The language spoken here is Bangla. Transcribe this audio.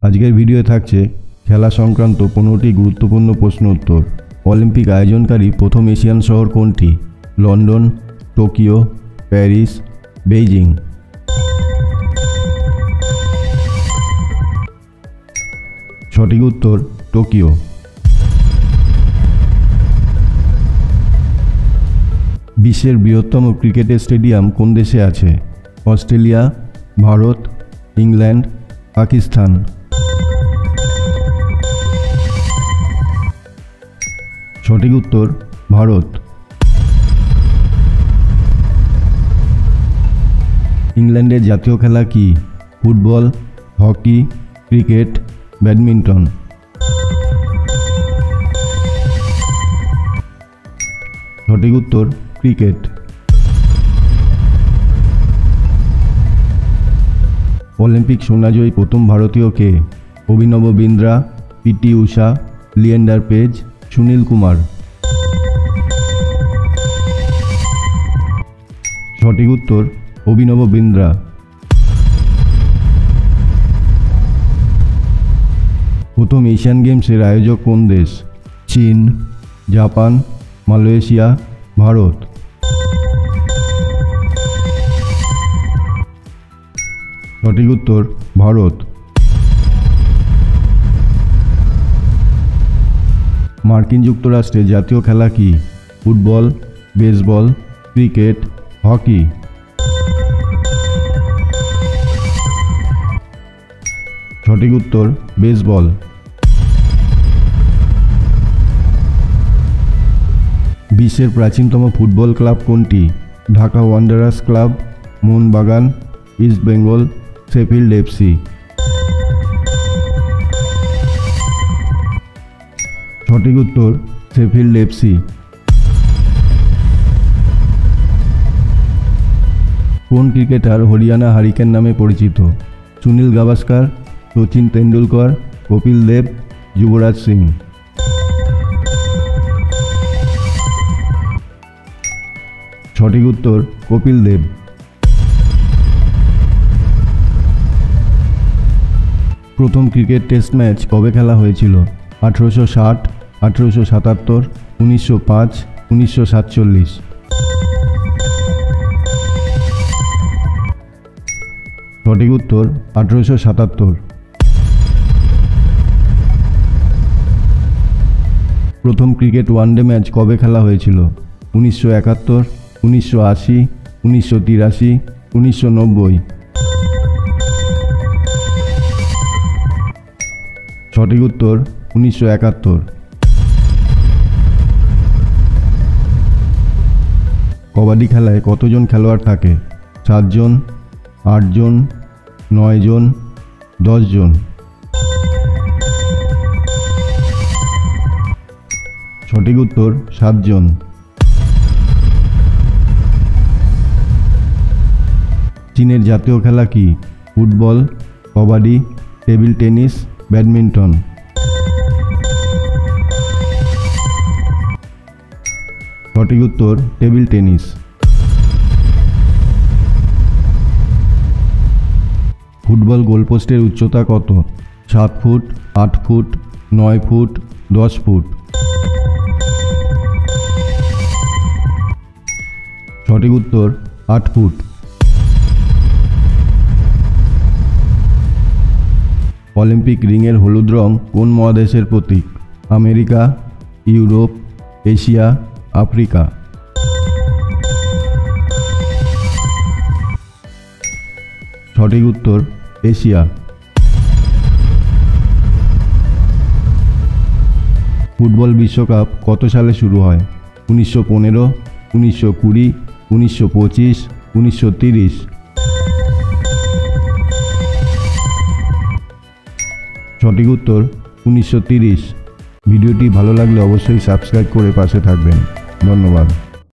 আজকের ভিডিও থাকছে খেলা সংক্রান্ত 15টি গুরুত্বপূর্ণ প্রশ্ন উত্তর। অলিম্পিক আয়োজনকারী প্রথম এশিয়ান শহর কোনটি? London, Tokyo, Paris, Beijing. সঠিক উত্তর টোকিও। বিশ্বের বৃহত্তম ক্রিকেটের স্টেডিয়াম কোন দেশে আছে? Australia, Bharat, England, Pakistan. সঠিক উত্তর ভারত। ইংল্যান্ডের জাতীয় খেলা কি? Football, hockey, cricket, badminton. সঠিক উত্তর ক্রিকেট। অলিম্পিক সোনাজয়ী প্রথম ভারতীয় কে? অভিনব বিন্দ্রা, পিটি উষা, লিয়েন্ডার পেজ, সুনীল কুমার। সঠিক উত্তর অভিনব বিন্দ্রা। প্রথম এশিয়ান গেমসের আয়োজক কোন দেশ? চীন, জাপান, মালয়েশিয়া, ভারত। সঠিক উত্তর ভারত। মার্কিন যুক্তরাষ্ট্রের জাতীয় খেলা কি? Football, baseball, cricket, hockey. সঠিক উত্তর বেসবল। বিশ্বের প্রাচীনতম ফুটবল ক্লাব কোনটি? Dhaka Wanderers club, Mohun Bagan, east Bengal, Sheffield FC. সঠিক উত্তর শেফিল্ড এফসি। কোন ক্রিকেটার হরিয়ানা হারিকেন নামে পরিচিত? সুনীল গাভাস্কার, সচিন তেন্ডুলকর, কপিল দেব, যুবরাজ সিং। সঠিক উত্তর কপিল দেব। প্রথম ক্রিকেট টেস্ট ম্যাচ কবে খেলা হয়েছিল? 1860, 1877, 1905, 1947। সঠিক উত্তর 1877। প্রথম ক্রিকেট ওয়ানডে ম্যাচ কবে খেলা হয়েছিল? 1971, 1980, 1983, 1990। সঠিক উত্তর 1971। কবাডি খেলায় কতজন খেলোয়াড় থাকে? 7 জন, 8 জন, 9 জন, 10 জন। সঠিক উত্তর 7 জন। চীনের জাতীয় খেলা কি? Football, kabaddi, table tennis, badminton. সঠিক উত্তর টেবিল টেনিস। ফুটবল গোলপোস্টের উচ্চতা কত? 7 ফুট, 8 ফুট, 9 ফুট, 10 ফুট। সঠিক উত্তর 8 ফুট। অলিম্পিক রিংয়ের হলুদ রং কোন মহাদেশের প্রতীক? America, Europe, Asia, Africa. সঠিক উত্তর এশিয়া। ফুটবল বিশ্বকাপ কত সালে শুরু হয়? 1915, 1920, 1925, 1930। সঠিক উত্তর 1930। ভিডিওটি ভালো লাগলে অবশ্যই সাবস্ক্রাইব করে পাশে থাকবেন। ধন্যবাদ।